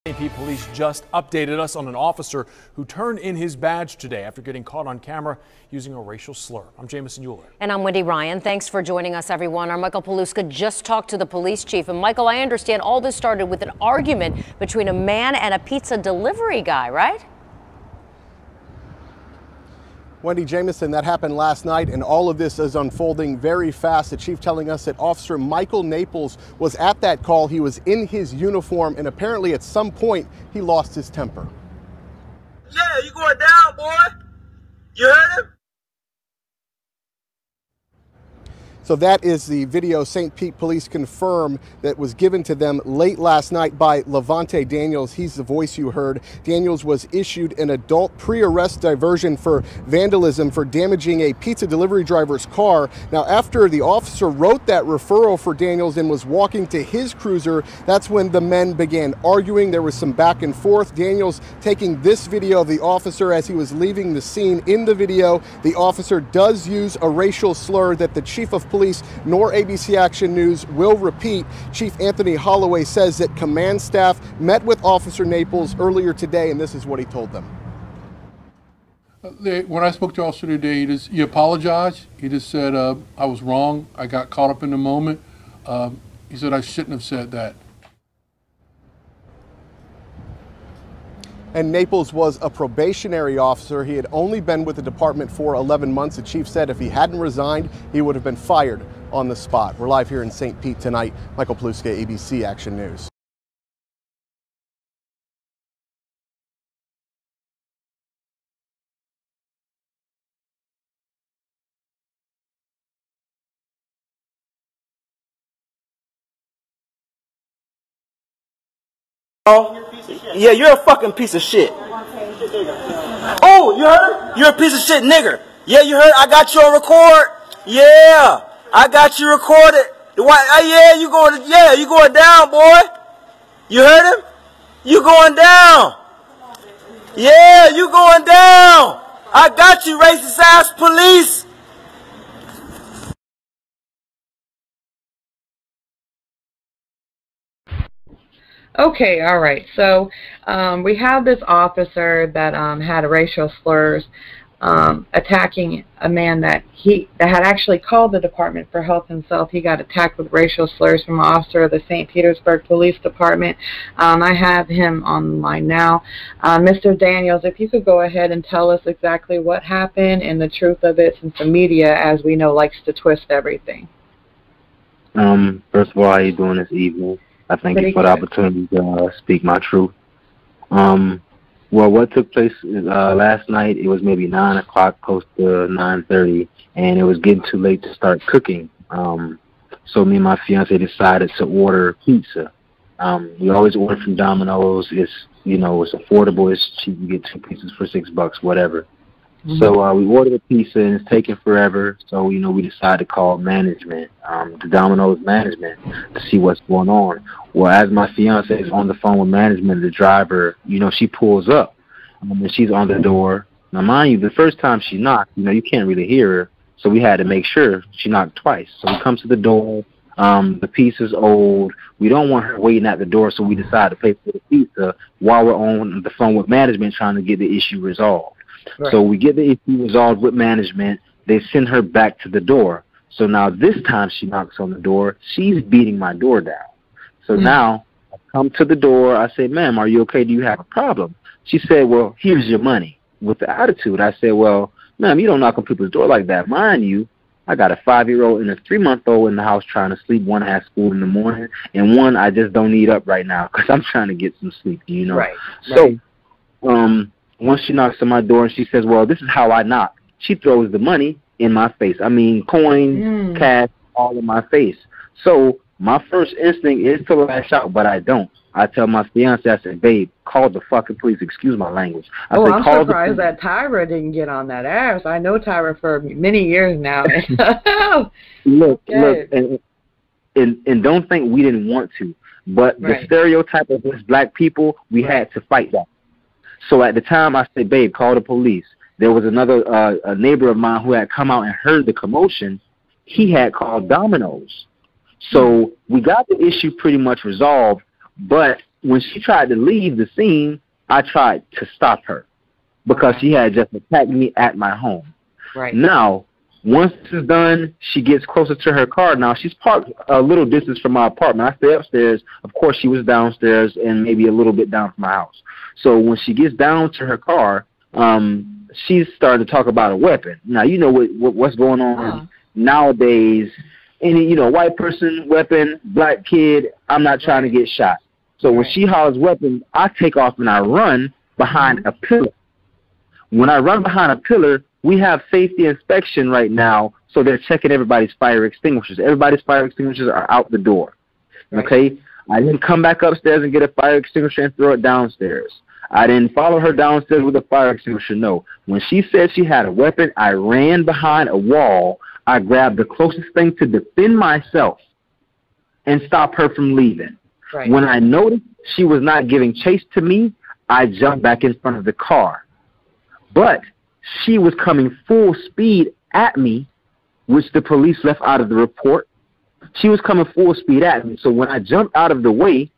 St. Pete police just updated us on an officer who turned in his badge today after getting caught on camera using a racial slur. I'm Jamison Euler. And I'm Wendy Ryan. Thanks for joining us, everyone. Our Michael Paluska just talked to the police chief. And Michael, I understand all this started with an argument between a man and a pizza delivery guy, right? Wendy, Jamison, that happened last night, and all of this is unfolding very fast. The chief telling us that Officer Michael Naples was at that call. He was in his uniform, and apparently at some point he lost his temper. Yeah, you going down, boy? You heard him? So that is the video St. Pete police confirm that was given to them late last night by Levante Daniels. He's the voice you heard. Daniels was issued an adult pre-arrest diversion for vandalism for damaging a pizza delivery driver's car. Now, after the officer wrote that referral for Daniels and was walking to his cruiser, that's when the men began arguing. There was some back and forth. Daniels taking this video of the officer as he was leaving the scene. In the video, the officer does use a racial slur that the chief of police nor ABC Action News will repeat. Chief Anthony Holloway says that command staff met with Officer Naples earlier today, and this is what he told them. When I spoke to Officer today, he apologized. He just said, I was wrong. I got caught up in the moment. He said I shouldn't have said that. And Naples was a probationary officer. He had only been with the department for 11 months. The chief said if he hadn't resigned, he would have been fired on the spot. We're live here in St. Pete tonight. Michael Paluska, ABC Action News. Yeah, you're a fucking piece of shit. Oh, you heard? You're a piece of shit nigger. Yeah, you heard? I got you on record. Yeah, I got you recorded. Yeah, you going down, boy. You heard him? You going down. Yeah, you going down. I got you, racist ass police. Okay, all right. So we have this officer that had racial slurs attacking a man that had actually called the department for help himself. He got attacked with racial slurs from an officer of the St. Petersburg Police Department. I have him on the line now. Mr. Daniels, if you could go ahead and tell us exactly what happened and the truth of it, since the media, as we know, likes to twist everything. First of all, how are you doing this evening? I thank you for the opportunity to speak my truth. Well, what took place last night, it was maybe 9 o'clock, close to 9:30, and it was getting too late to start cooking. So me and my fiance decided to order pizza. We always order from Domino's. It's affordable. It's cheap. You get 2 pizzas for $6, whatever. Mm-hmm. So we ordered a pizza, and it's taking forever. So, we decided to call management, the Domino's management, to see what's going on. Well, as my fiance is on the phone with management, the driver, she pulls up, and she's on the door. Now, mind you, the first time she knocked, you can't really hear her. So we had to make sure she knocked twice. So we come to the door. The pizza's old. We don't want her waiting at the door, so we decided to pay for the pizza while we're on the phone with management trying to get the issue resolved. Right. So we get the issue resolved with management. They send her back to the door. So now this time she knocks on the door. She's beating my door down. So now I come to the door. I say, ma'am, are you okay? Do you have a problem? She said, well, here's your money. With the attitude, I said, well, ma'am, you don't knock on people's door like that. Mind you, I got a 5-year-old and a 3-month-old in the house trying to sleep. One has school in the morning, and one I just don't need up right now because I'm trying to get some sleep, Right. So, once she knocks on my door and she says, well, this is how I knock, she throws the money in my face. I mean, coins, cash, all in my face. So my first instinct is to lash out, but I don't. I tell my fiance, I said, babe, call the fucking police. Excuse my language. I'm surprised that Tyra didn't get on that ass. I know Tyra for many years now. Look, and don't think we didn't want to. But the stereotype of us black people, we had to fight that. So at the time, I said, babe, call the police. There was another a neighbor of mine who had come out and heard the commotion. He had called Domino's. So we got the issue pretty much resolved, but when she tried to leave the scene, I tried to stop her because she had just attacked me at my home. Right. Now, once this is done, she gets closer to her car. Now, she's parked a little distance from my apartment. I stay upstairs. Of course, she was downstairs and maybe a little bit down from my house. So when she gets down to her car, she's starting to talk about a weapon. Now, you know what's going on nowadays. Any, white person, weapon, black kid, I'm not trying to get shot. So when she hollers weapon, I take off and I run behind a pillar. When I run behind a pillar, we have safety inspection right now, so they're checking everybody's fire extinguishers. Everybody's fire extinguishers are out the door. Okay? I didn't come back upstairs and get a fire extinguisher and throw it downstairs. I didn't follow her downstairs with a fire extinguisher, no. When she said she had a weapon, I ran behind a wall. I grabbed the closest thing to defend myself and stop her from leaving. Right. When I noticed she was not giving chase to me, I jumped back in front of the car. But she was coming full speed at me, which the police left out of the report. She was coming full speed at me. So when I jumped out of the way,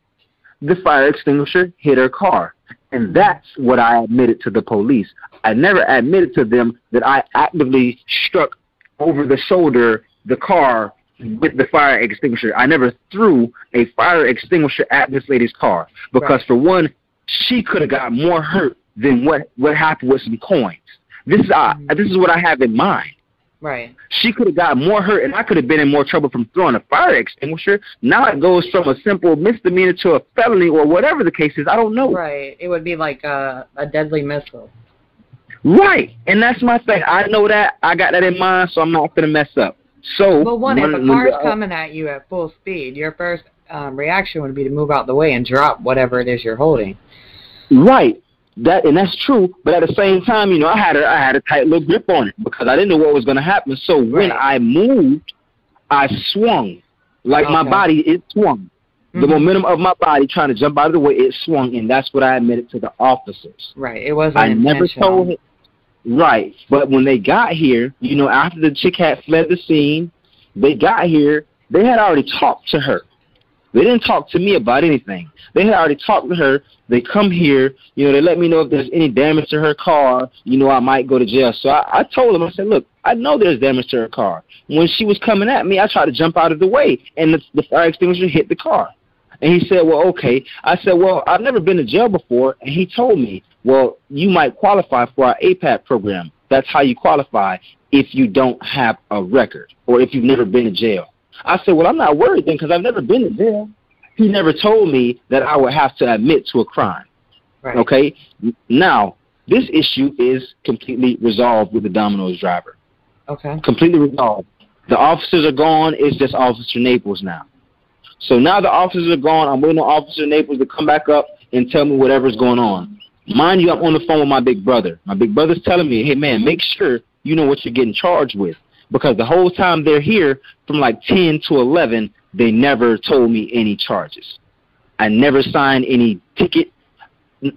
the fire extinguisher hit her car. And that's what I admitted to the police. I never admitted to them that I actively struck over the shoulder the car with the fire extinguisher. I never threw a fire extinguisher at this lady's car because, for one, she could have got more hurt than what happened with some coins. This is what I have in mind. Right. She could have got more hurt, and I could have been in more trouble from throwing a fire extinguisher. Now it goes from a simple misdemeanor to a felony or whatever the case is. I don't know. Right. It would be like a deadly missile. Right. And that's my thing. I know that. I got that in mind, so I'm not going to mess up. So, But if a car's coming at you at full speed, your first reaction would be to move out the way and drop whatever it is you're holding. Right. That's true, but at the same time, I had a tight little grip on it because I didn't know what was going to happen. So when I moved, I swung. Like my body, it swung. The momentum of my body trying to jump out of the way, it swung, and that's what I admitted to the officers. Right. It wasn't I never intentional. told him. Right. But when they got here, after the chick had fled the scene, they got here, they had already talked to her. They didn't talk to me about anything. They had already talked to her. They come here, they let me know if there's any damage to her car, I might go to jail. So I told them, I said, look, I know there's damage to her car. When she was coming at me, I tried to jump out of the way, and the fire extinguisher hit the car. And he said, well, okay. I said, well, I've never been to jail before. And he told me, well, you might qualify for our APAT program. That's how you qualify if you don't have a record or if you've never been to jail. I said, well, I'm not worried then because I've never been to jail. He never told me that I would have to admit to a crime. Right. Okay? Now, this issue is completely resolved with the Domino's driver. Okay. Completely resolved. The officers are gone. It's just Officer Naples now. So now the officers are gone. I'm waiting on Officer Naples to come back up and tell me whatever's going on. Mind you, I'm on the phone with my big brother. My big brother's telling me, hey, man, make sure you know what you're getting charged with. Because the whole time they're here, from like 10 to 11, they never told me any charges. I never signed any ticket,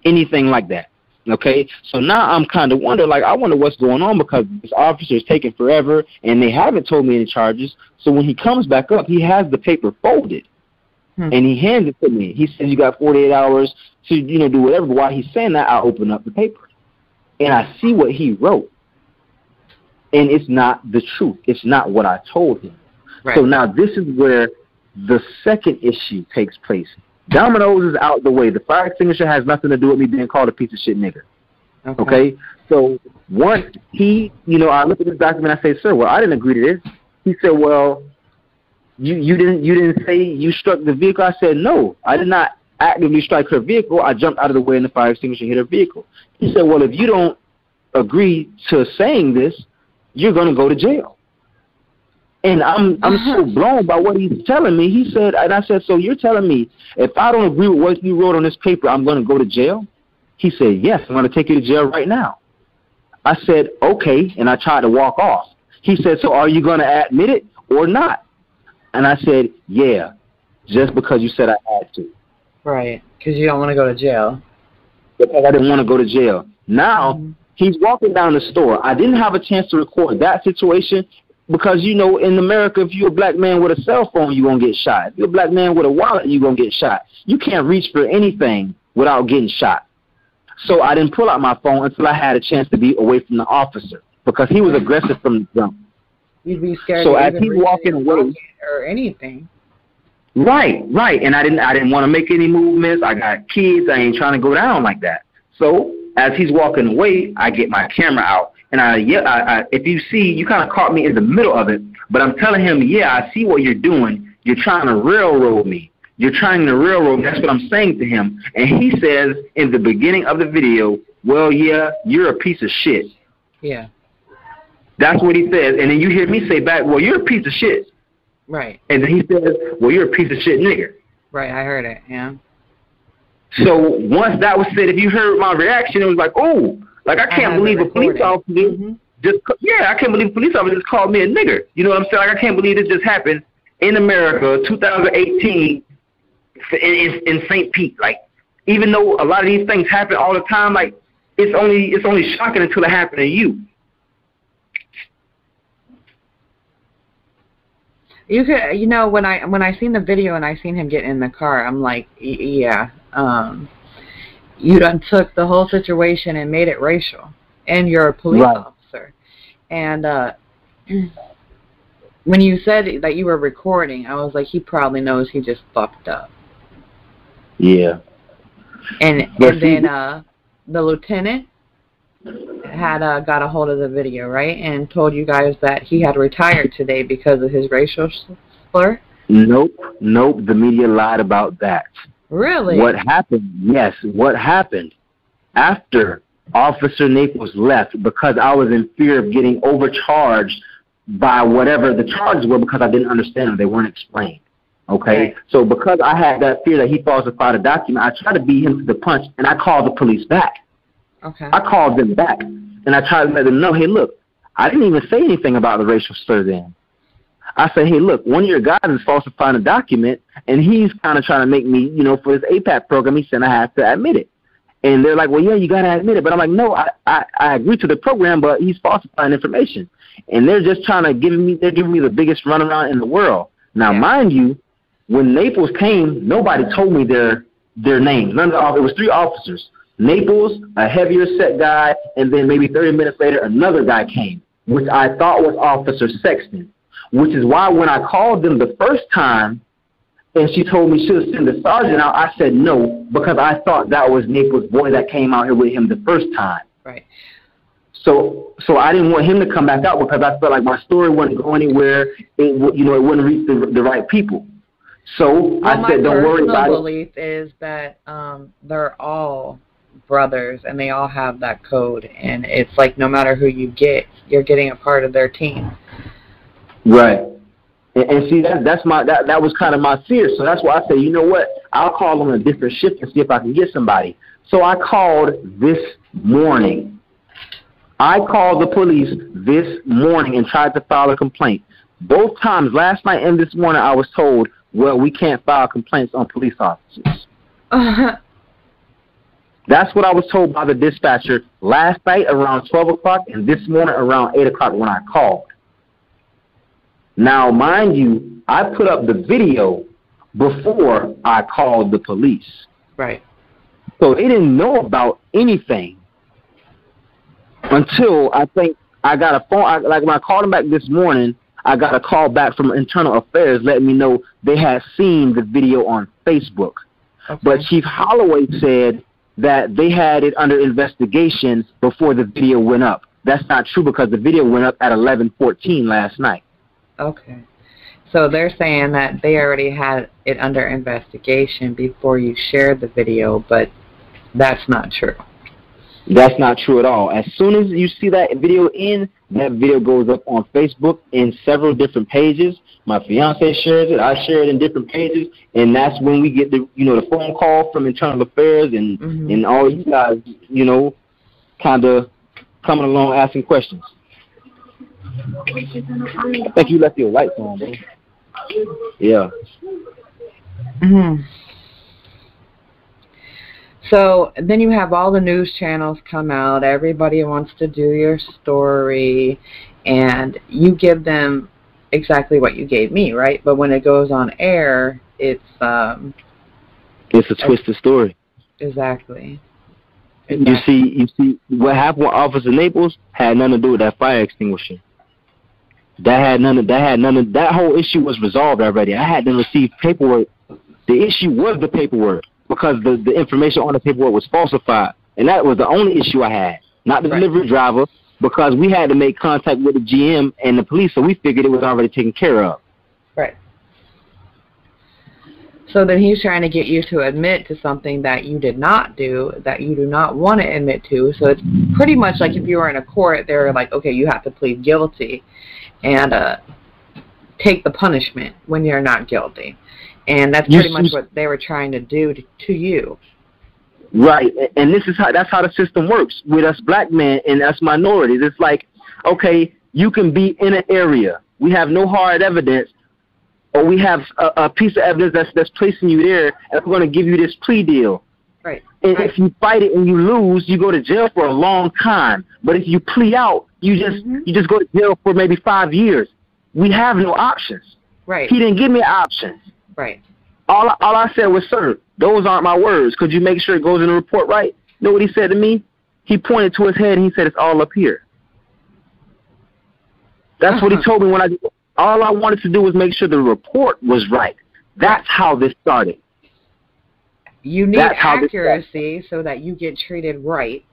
anything like that. Okay? So now I'm kind of wondering, I wonder what's going on because this officer is taking forever and they haven't told me any charges. So when he comes back up, he has the paper folded and he hands it to me. He says, you got 48 hours to, do whatever. But while he's saying that, I open up the paper and I see what he wrote. And it's not the truth. It's not what I told him. Right. So now this is where the second issue takes place. Domino's is out the way. The fire extinguisher has nothing to do with me being called a piece of shit nigger. Okay? So once I look at this document, I say, sir, well, I didn't agree to this. He said, well, you didn't say you struck the vehicle. I said, no, I did not actively strike her vehicle. I jumped out of the way and the fire extinguisher hit her vehicle. He said, well, if you don't agree to saying this, you're going to go to jail. And I'm so blown by what he's telling me. He said, and I said, so you're telling me if I don't agree with what you wrote on this paper, I'm going to go to jail? He said, yes, I'm going to take you to jail right now. I said, okay, and I tried to walk off. He said, so are you going to admit it or not? And I said, yeah, just because you said I had to. Right, because you don't want to go to jail. Because I didn't want to go to jail. Now, he's walking down the store. I didn't have a chance to record that situation because, you know, in America, if you're a black man with a cell phone, you're going to get shot. If you're a black man with a wallet, you're going to get shot. You can't reach for anything without getting shot. So I didn't pull out my phone until I had a chance to be away from the officer, because he was aggressive from the jump. You'd be scared. So as he's walking away, or anything. Right. And I didn't want to make any movements. I got kids. I ain't trying to go down like that. So as he's walking away, I get my camera out, and if you see, you kind of caught me in the middle of it, but I'm telling him, yeah, I see what you're doing. You're trying to railroad me. You're trying to railroad me. That's what I'm saying to him. And he says in the beginning of the video, well, yeah, you're a piece of shit. Yeah. That's what he says. And then you hear me say back, well, you're a piece of shit. Right. And then he says, well, you're a piece of shit nigger. Right, I heard it, yeah. So once that was said, if you heard my reaction, it was like, oh, like I can't believe a police officer I can't believe a police officer just called me a nigger. You know what I'm saying? Like, I can't believe this just happened in America, 2018, in St. Pete. Like, even though a lot of these things happen all the time, like, it's only shocking until it happened to you. You could, you know, when I seen the video and I seen him get in the car, I'm like, yeah, you done took the whole situation and made it racial, and you're a police officer. And when you said that you were recording, I was like, he probably knows he just fucked up. Yeah. And then the lieutenant had got a hold of the video, right, and told you guys that he had retired today because of his racial slur? Nope. The media lied about that. Really? What happened? Yes. What happened after Officer Naples left, because I was in fear of getting overcharged by whatever the charges were, because I didn't understand them. They weren't explained. Okay? Right. So because I had that fear that he falsified a document, I tried to beat him to the punch, and I called the police back. Okay. I called them back, and I tried to let them know, hey, look, I didn't even say anything about the racial slur then. I said, hey, look, one of your guys is falsifying a document, and he's kind of trying to make me, you know, for this APAP program, he said I have to admit it. And they're like, well, yeah, you got to admit it. But I'm like, no, I agree to the program, but he's falsifying information. And they're just trying to give me the biggest runaround in the world. Now, mind you, when Naples came, nobody told me their names. It was 3 officers. Naples, a heavier set guy, and then maybe 30 minutes later, another guy came, which I thought was Officer Sexton, which is why when I called them the first time and she told me she would send the sergeant out, I said no, because I thought that was Naples' boy that came out here with him the first time. Right. So I didn't want him to come back out, because I felt like my story wouldn't go anywhere. It wouldn't reach the right people. So I said, don't worry about it. My belief is that they're all brothers, and they all have that code, and it's like no matter who you get, you're getting a part of their team. Right. And see, that was kind of my fear. So that's why I said, you know what, I'll call on a different shift and see if I can get somebody. So I called this morning. I called the police this morning and tried to file a complaint. Both times, last night and this morning, I was told, well, we can't file complaints on police officers. That's what I was told by the dispatcher last night around 12 o'clock and this morning around 8 o'clock when I called. Now, mind you, I put up the video before I called the police. Right. So they didn't know about anything until I think I got a phone. Like when I called them back this morning, I got a call back from Internal Affairs letting me know they had seen the video on Facebook. Okay. But Chief Holloway said that they had it under investigation before the video went up. That's not true, because the video went up at 11:14 last night. Okay. So they're saying that they already had it under investigation before you shared the video, but that's not true. That's not true at all. As soon as you see that video that video goes up on Facebook in several different pages. My fiance shares it. I share it in different pages, and that's when we get the phone call from Internal Affairs and all you guys, kind of coming along asking questions. I think you left your lights on, bro. Yeah. So then you have all the news channels come out. Everybody wants to do your story. and you give them exactly what you gave me, right? But when it goes on air, it's a twisted story. Exactly. You see, what happened with Officer Naples had nothing to do with that fire extinguisher. That whole issue was resolved already. I had to receive paperwork. The issue was the paperwork, because the information on the paperwork was falsified, and that was the only issue I had, not the delivery driver, because we had to make contact with the GM and the police, so we figured it was already taken care of. Right. So then he's trying to get you to admit to something that you did not do, that you do not want to admit to. So it's pretty much like if you were in a court, they're like, okay, you have to plead guilty and take the punishment when you're not guilty. And that's pretty much what they were trying to do to you. Right, and that's how the system works with us black men and us minorities. It's like, okay, you can be in an area, we have no hard evidence, or we have a piece of evidence that's placing you there, and we're going to give you this plea deal. Right. And if you fight it and you lose, you go to jail for a long time. But if you plea out, you just go to jail for maybe 5 years. We have no options. Right. He didn't give me options. Right. All I said was, sir, those aren't my words. Could you make sure it goes in the report right? You know what he said to me? He pointed to his head and he said, it's all up here. That's what he told me when all I wanted to do was make sure the report was right. That's how this started. You need accuracy so that you get treated right.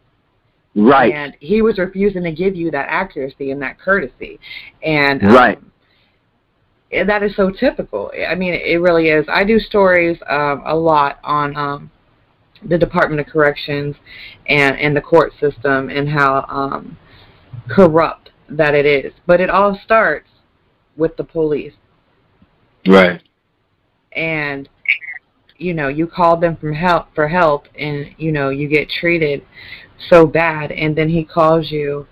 Right. And he was refusing to give you that accuracy and that courtesy. And that is so typical. I mean, it really is. I do stories a lot on the Department of Corrections and the court system and how corrupt that it is. But it all starts with the police. Right. And, you know, you call them for help and, you know, you get treated so bad, and then he calls you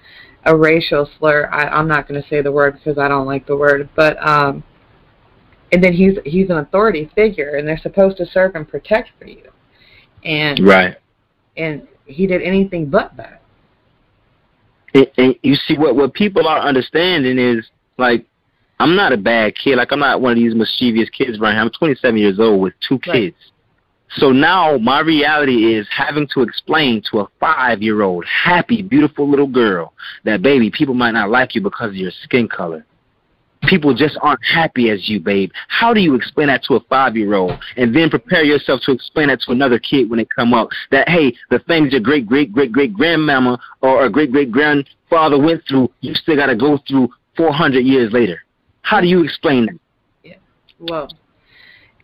a racial slur. I'm not going to say the word because I don't like the word, but and then he's an authority figure, and they're supposed to serve and protect for you. And and he did anything but that. And you see, what people are understanding is, like, I'm not a bad kid. Like, I'm not one of these mischievous kids right here. I'm 27 years old with 2 kids. So now my reality is having to explain to a 5-year-old, happy, beautiful little girl that, baby, people might not like you because of your skin color. People just aren't happy as you, babe. How do you explain that to a 5-year-old and then prepare yourself to explain that to another kid when they come up? That, hey, the things your great-great-great-great-grandmama or a great-great-grandfather went through, you still got to go through 400 years later. How do you explain that? Yeah. Well,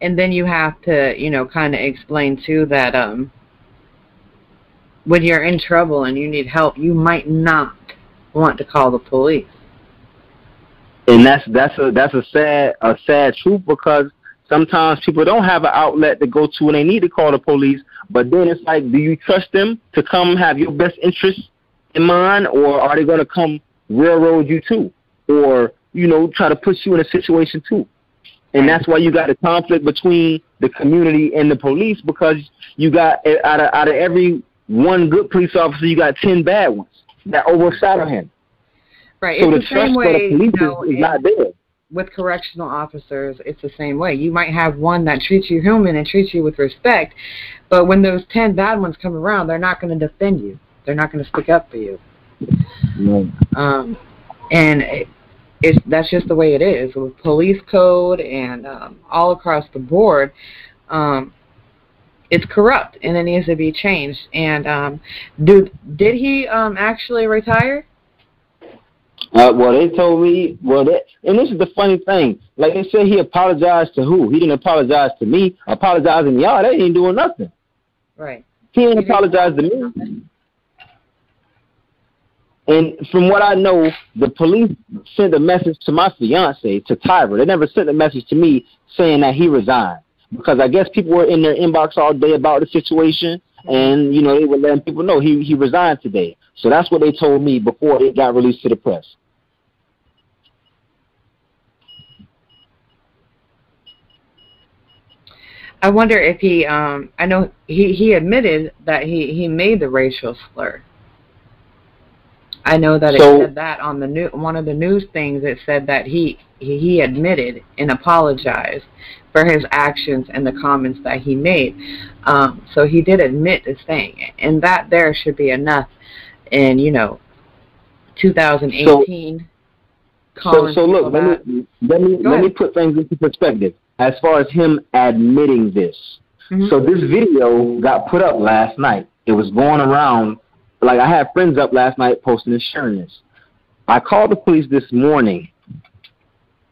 and then you have to, you know, kind of explain, too, that when you're in trouble and you need help, you might not want to call the police. And that's a sad truth, because sometimes people don't have an outlet to go to and they need to call the police. But then it's like, do you trust them to come have your best interests in mind, or are they going to come railroad you too, or, you know, try to push you in a situation too? And that's why you got a conflict between the community and the police, because you got out of every one good police officer, you got 10 bad ones that overshadow him. Right. So it's the trust for the police is not there. With correctional officers, it's the same way. You might have one that treats you human and treats you with respect, but when those 10 bad ones come around, they're not going to defend you. They're not going to stick up for you. No. And that's just the way it is with police code and all across the board. It's corrupt and it needs to be changed. And did he actually retire? Well, they told me, and this is the funny thing. Like, they said he apologized to who? He didn't apologize to me. Apologizing to y'all, they ain't doing nothing. Right. He ain't apologized to me. And from what I know, the police sent a message to my fiance, to Tyra. They never sent a message to me saying that he resigned, because I guess people were in their inbox all day about the situation, and, you know, they were letting people know he resigned today. So that's what they told me before it got released to the press. I wonder if he, I know he admitted that he made the racial slur. I know that it said that on the one of the news things. It said that he admitted and apologized for his actions and the comments that he made. So he did admit this thing, and that there should be enough. And 2018. So look, let me put things into perspective. As far as him admitting this, so this video got put up last night. It was going around. Like, I had friends up last night posting and sharing this. I called the police this morning.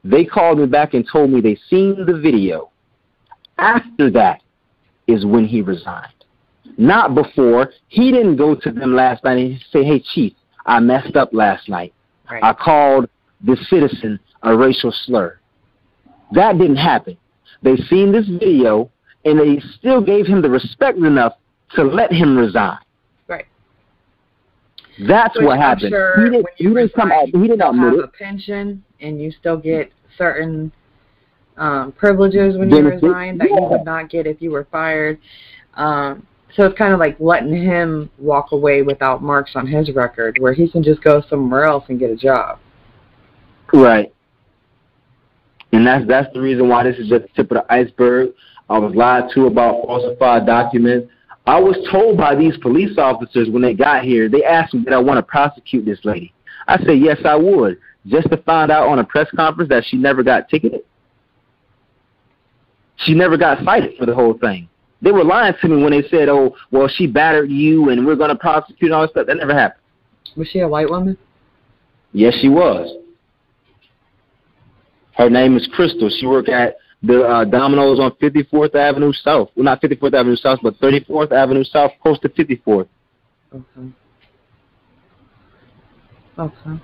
They called me back and told me they seen the video. After that is when he resigned. Not before. He didn't go to them last night and say, hey, Chief, I messed up last night. Right. I called the citizen a racial slur. That didn't happen. They seen this video, and they still gave him the respect enough to let him resign. Right. That's what happened. Sure he didn't come out. He did not admit it. A pension, and you still get certain privileges when you resign that you would not get if you were fired. So it's kind of like letting him walk away without marks on his record, where he can just go somewhere else and get a job. Right. And that's the reason why this is just the tip of the iceberg. I was lied to about falsified documents. I was told by these police officers when they got here, they asked me, did I want to prosecute this lady? I said, yes, I would, just to find out on a press conference that she never got ticketed. She never got cited for the whole thing. They were lying to me when they said, oh, well, she battered you and we're going to prosecute and all this stuff. That never happened. Was she a white woman? Yes, she was. Her name is Crystal. She worked at the Domino's on 54th Avenue South. Well, not 54th Avenue South, but 34th Avenue South, close to 54th. Okay. Okay.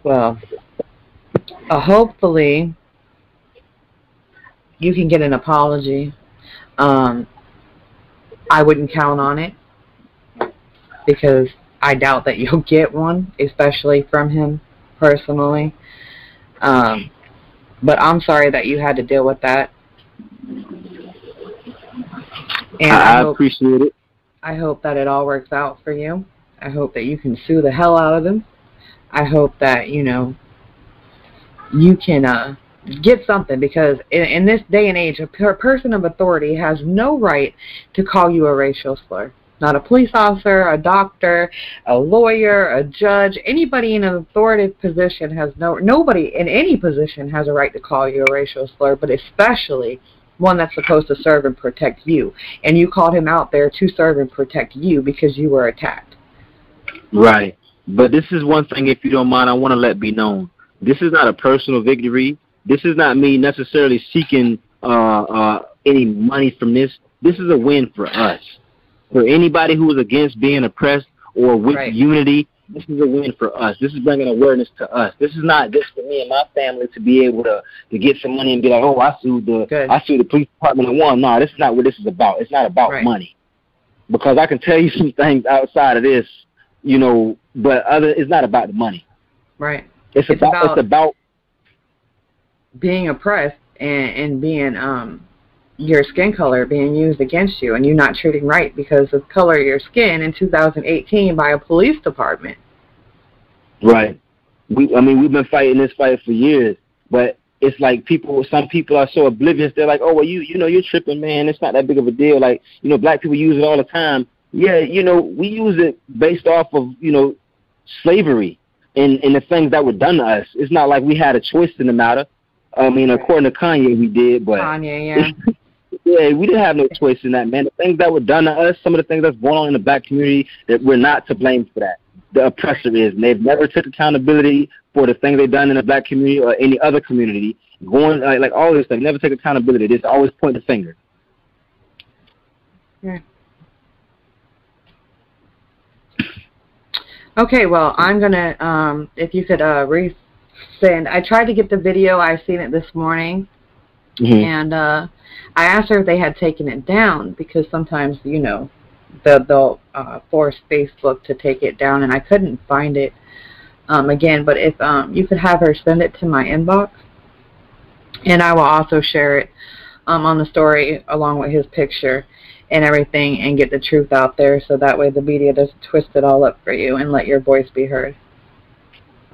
Well, hopefully you can get an apology. I wouldn't count on it, because I doubt that you'll get one, especially from him personally. But I'm sorry that you had to deal with that. And I appreciate it. I hope that it all works out for you. I hope that you can sue the hell out of them. I hope that, you can get something, because in this day and age, a person of authority has no right to call you a racial slur. Not a police officer, a doctor, a lawyer, a judge. Anybody in an authoritative position has nobody in any position has a right to call you a racial slur, but especially one that's supposed to serve and protect you. And you called him out there to serve and protect you because you were attacked. Right. But this is one thing, if you don't mind, I want to let be known. This is not a personal victory. This is not me necessarily seeking any money from this. This is a win for us. For anybody who is against being oppressed or with unity, this is a win for us. This is bringing awareness to us. This is not just for me and my family to be able to get some money and be like, oh, I sued the police department and won. No, this is not what this is about. It's not about money. Because I can tell you some things outside of this, but it's not about the money. Right. It's about being oppressed and being your skin color being used against you, and you not treating right because of the color of your skin in 2018 by a police department. Right. We've been fighting this fight for years, but it's like some people are so oblivious. They're like, oh, well, you're tripping, man. It's not that big of a deal. Like, black people use it all the time. Yeah, we use it based off of, slavery and the things that were done to us. It's not like we had a choice in the matter. According to Kanye, we did, but Kanye, yeah. Yeah, we didn't have no choice in that, man. The things that were done to us, some of the things that's going on in the black community, that we're not to blame for that. The oppressor is, and they've never took accountability for the things they've done in the black community or any other community. Going like all this stuff, never take accountability. They just always point the finger. Yeah. Okay, well, I'm gonna if you could resend. I tried to get the video. I seen it this morning, and I asked her if they had taken it down, because sometimes they'll force Facebook to take it down, and I couldn't find it again. But if you could have her send it to my inbox, and I will also share it on the story along with his picture and everything, and get the truth out there so that way the media doesn't twist it all up for you, and let your voice be heard.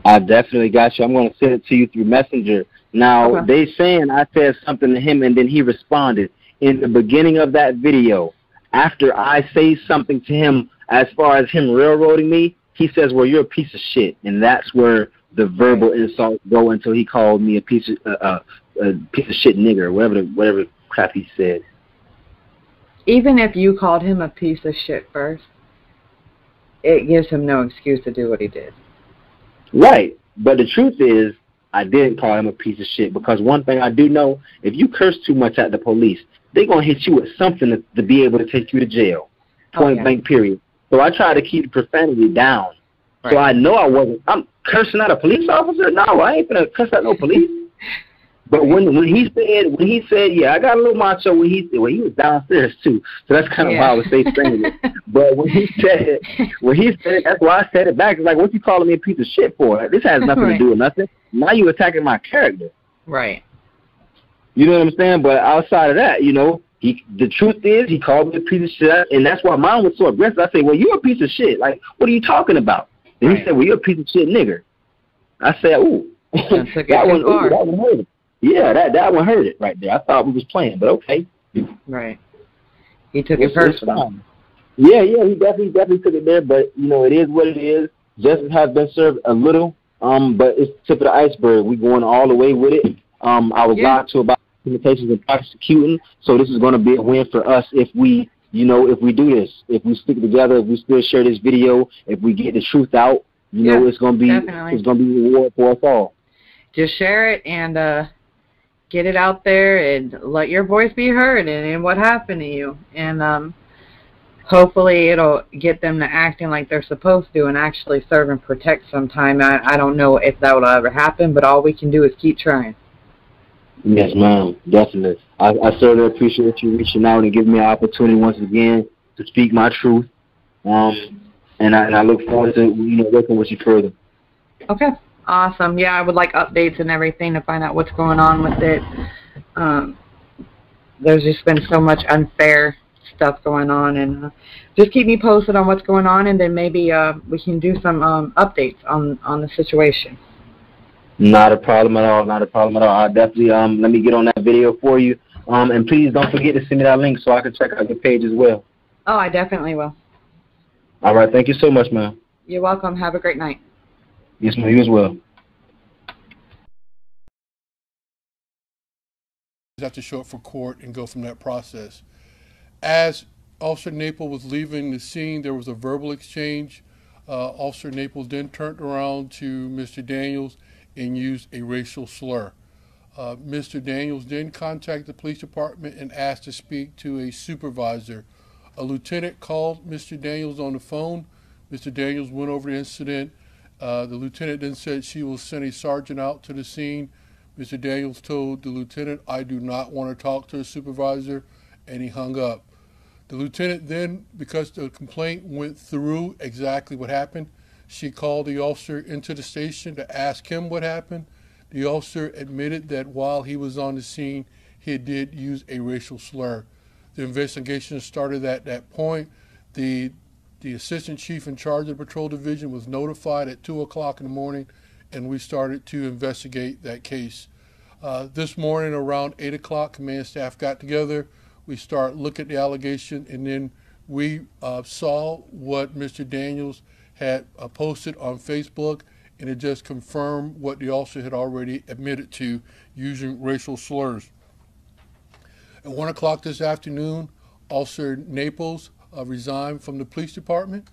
I definitely got you. I'm going to send it to you through Messenger. Now, Okay. they saying I said something to him and then he responded. In the beginning of that video, after I say something to him as far as him railroading me, he says, well, you're a piece of shit. And that's where the verbal insults go until he called me a piece of shit nigger, whatever crap he said. Even if you called him a piece of shit first, it gives him no excuse to do what he did. Right. But the truth is, I didn't call him a piece of shit, because one thing I do know, if you curse too much at the police, they're going to hit you with something to be able to take you to jail. Point blank, period. So I try to keep the profanity down. Right. So I know I'm cursing at a police officer? No, I ain't going to curse at no police. But when he said, yeah, I got a little macho when he was downstairs too. So that's kind of why I was saying it. But when he said it, that's why I said it back. It's like, what you calling me a piece of shit for? This has nothing to do with nothing. Now you attacking my character. Right. You know what I'm saying? But outside of that, you know, the truth is he called me a piece of shit, and that's why mine was so aggressive. I said, well, you're a piece of shit. Like, what are you talking about? And he said, well, you're a piece of shit nigger. I said, ooh. that one hurt it. Yeah, that one hurt it right there. I thought we was playing, but okay. Right. He took it personal. Yeah, he definitely took it there, but, you know, it is what it is. Justice has been served a little, but it's the tip of the iceberg. We going all the way with it. I was lied to about limitations and prosecuting, so this is going to be a win for us if we do this, if we stick together, if we still share this video, if we get the truth out, you know, it's going to be a reward for us all. Just share it and get it out there and let your voice be heard and what happened to you. And hopefully it'll get them to acting like they're supposed to and actually serve and protect sometime. I don't know if that will ever happen, but all we can do is keep trying. Yes, ma'am. Definitely. I certainly appreciate you reaching out and giving me an opportunity once again to speak my truth. And I look forward to, you know, working with you further. Okay. Awesome. Yeah, I would like updates and everything to find out what's going on with it. There's just been so much unfair stuff going on, and just keep me posted on what's going on, and then maybe we can do some updates on the situation. Not a problem at all. Not a problem at all. I'll definitely let me get on that video for you. And please don't forget to send me that link so I can check out your page as well. Oh, I definitely will. All right. Thank you so much, ma'am. You're welcome. Have a great night. Yes, ma'am. You as well. Have to show up for court and go from that process. As Officer Naples was leaving the scene, there was a verbal exchange. Officer Naples then turned around to Mr. Daniels and used a racial slur. Mr. Daniels then contacted the police department and asked to speak to a supervisor. A lieutenant called Mr. Daniels on the phone. Mr. Daniels went over the incident. The lieutenant then said she will send a sergeant out to the scene. Mr. Daniels told the lieutenant, I do not want to talk to a supervisor, and he hung up. The lieutenant then, because the complaint went through exactly what happened, she called the officer into the station to ask him what happened. The officer admitted that while he was on the scene, he did use a racial slur. The investigation started at that point. The assistant chief in charge of the patrol division was notified at 2 o'clock in the morning, and we started to investigate that case. This morning around 8 o'clock, command staff got together. We start looking at the allegation, and then we saw what Mr. Daniels had posted on Facebook, and it just confirmed what the officer had already admitted to, using racial slurs. At 1 o'clock this afternoon, Officer Naples resigned from the police department.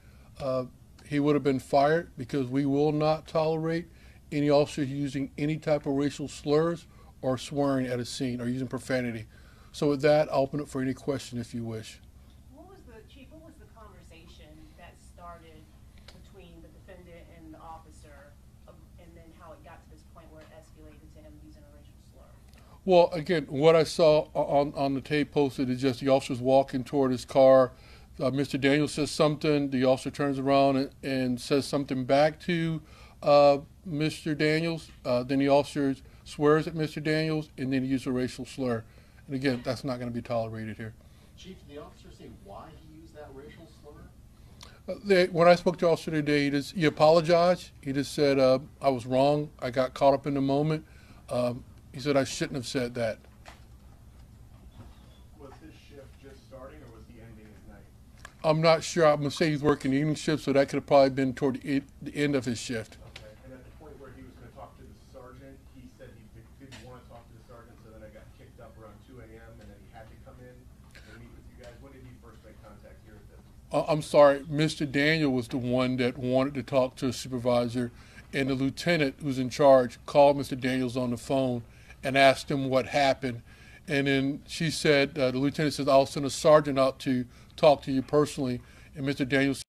He would have been fired because we will not tolerate any officers using any type of racial slurs or swearing at a scene or using profanity. So with that, I'll open it for any question if you wish. What was the conversation that started between the defendant and the officer, and then how it got to this point where it escalated to him using a racial slur? Well, again, what I saw on the tape posted is just the officer's walking toward his car. Mr. Daniels says something. The officer turns around and says something back to Mr. Daniels. Then the officer swears at Mr. Daniels, and then he uses a racial slur. And again, that's not going to be tolerated here. Chief, did the officer say why he used that racial slur? When I spoke to the officer today, he apologized. He just said, I was wrong. I got caught up in the moment. He said I shouldn't have said that. Was his shift just starting or was he ending his night? I'm not sure. I'm going to say he's working evening shift, so that could have probably been toward the end of his shift. Okay, and at the point where he was going to talk to the sergeant, he said he didn't want to talk to the sergeant, so then I got kicked up around 2 a.m. and then he had to come in and meet with you guys. When did he first make contact here at this? I'm sorry, Mr. Daniel was the one that wanted to talk to a supervisor, and the lieutenant who's in charge called Mr. Daniels on the phone and asked him what happened. And then she said, the lieutenant says, I'll send a sergeant out to talk to you personally. And Mr. Daniels